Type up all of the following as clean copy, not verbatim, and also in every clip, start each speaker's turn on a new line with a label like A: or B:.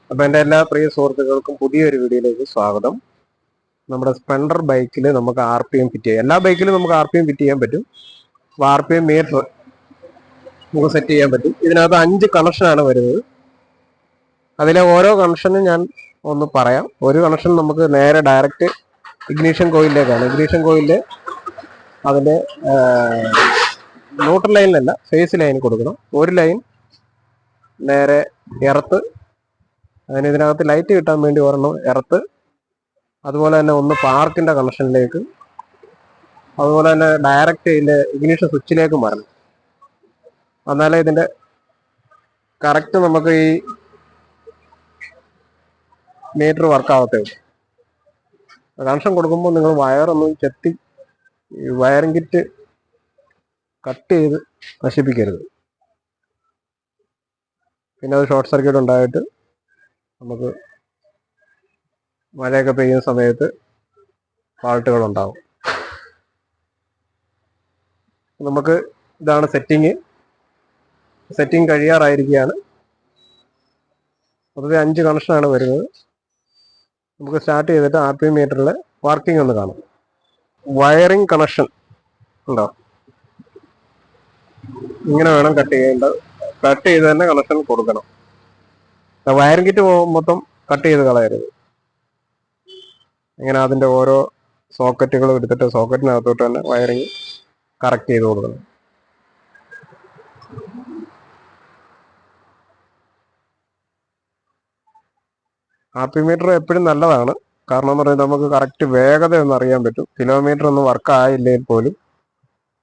A: അപ്പോൾ എൻ്റെ എല്ലാ പ്രിയ സുഹൃത്തുക്കൾക്കും പുതിയൊരു വീഡിയോയിലേക്ക് സ്വാഗതം. നമ്മുടെ സ്പ്ലെൻഡർ ബൈക്കിൽ നമുക്ക് RPM ഫിറ്റ് ചെയ്യാം. എല്ലാ ബൈക്കിലും നമുക്ക് RPM ഫിറ്റ് ചെയ്യാൻ പറ്റും. അപ്പോൾ RPM മീറ്റർ നമുക്ക് സെറ്റ് ചെയ്യാൻ പറ്റും. ഇതിനകത്ത് 5 കണക്ഷനാണ് വരുന്നത്. അതിലെ ഓരോ കണക്ഷനും ഞാൻ ഒന്ന് പറയാം. ഒരു കണക്ഷൻ നമുക്ക് നേരെ ഡയറക്റ്റ് ഇഗ്നീഷൻ കോയിലിലേക്കാണ്. ഇഗ്നീഷൻ കോയിലിൽ അതിൻ്റെ ന്യൂട്രൽ ലൈനിലല്ല, ഫേസ് ലൈൻ കൊടുക്കണം. ഒരു ലൈൻ നേരെ എർത്ത്, അതിന് ഇതിനകത്ത് ലൈറ്റ് കിട്ടാൻ വേണ്ടി ഒരെണ്ണം എർത്ത്, അതുപോലെ തന്നെ ഒന്ന് പാർക്കിൻ്റെ കണക്ഷനിലേക്ക്, അതുപോലെ തന്നെ ഡയറക്റ്റ് ഇതിൻ്റെ ഇഗ്നിഷൻ സ്വിച്ചിലേക്കും വരണം. എന്നാലേ ഇതിൻ്റെ കറക്റ്റ് നമുക്ക് ഈ മീറ്റർ വർക്കാവത്തേ ഉള്ളൂ. കണക്ഷൻ കൊടുക്കുമ്പോൾ നിങ്ങൾ വയറൊന്നും ചെത്തി വയറിംഗ് കിറ്റ് കട്ട് ചെയ്ത് നശിപ്പിക്കരുത്. പിന്നെ അത് ഷോർട്ട് സർക്യൂട്ട് ഉണ്ടായിട്ട് നമുക്ക് മഴയൊക്കെ പെയ്യുന്ന സമയത്ത് ഫാൾട്ടുകളുണ്ടാവും. നമുക്ക് ഇതാണ് സെറ്റിംഗ് കഴിയാറായിരിക്കുകയാണ്. പൊതുവെ 5 കണക്ഷനാണ് വരുന്നത്. നമുക്ക് സ്റ്റാർട്ട് ചെയ്തിട്ട് RPM മീറ്ററിൽ വർക്കിംഗ് ഒന്ന് കാണാം. വയറിംഗ് കണക്ഷൻ ഉണ്ടോ, ഇങ്ങനെ വേണം കട്ട് ചെയ്യേണ്ടത്. കട്ട് ചെയ്ത് തന്നെ കണക്ഷൻ കൊടുക്കണം. വയറിംഗ് കിറ്റ് മൊത്തം കട്ട് ചെയ്ത് കളയരുത്. ഇങ്ങനെ അതിൻ്റെ ഓരോ സോക്കറ്റുകളും എടുത്തിട്ട് സോക്കറ്റിനകത്തോട്ട് തന്നെ വയറിംഗ് കറക്റ്റ് ചെയ്ത് കൊടുക്കണം. RPM മീറ്റർ എപ്പോഴും നല്ലതാണ്. കാരണം എന്ന് പറയുന്നത് നമുക്ക് കറക്റ്റ് വേഗത ഒന്ന് അറിയാൻ പറ്റും. കിലോമീറ്റർ ഒന്നും വർക്ക് ആയില്ലെങ്കിൽ പോലും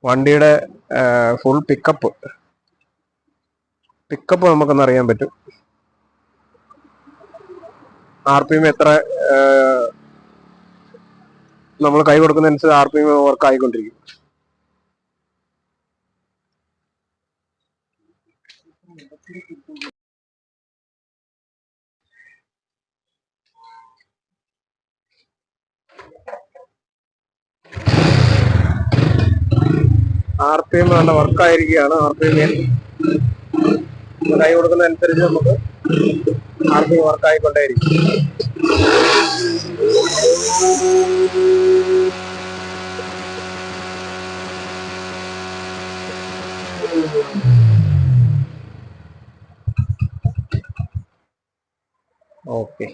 A: വണ്ടിയുടെ ഫുൾ പിക്കപ്പ് നമുക്കൊന്ന് അറിയാൻ പറ്റും. RPM എത്ര നമ്മൾ കൈ കൊടുക്കുന്നതനുസരിച്ച് RPM വർക്ക് ആയിക്കൊണ്ടിരിക്കും. RPM നല്ല വർക്കായിരിക്കുകയാണ്. RPM കൈ കൊടുക്കുന്നതനുസരിച്ച് നമുക്ക് RPM വർക്കായിക്കൊണ്ടേയിരിക്കും. ഓക്കെ.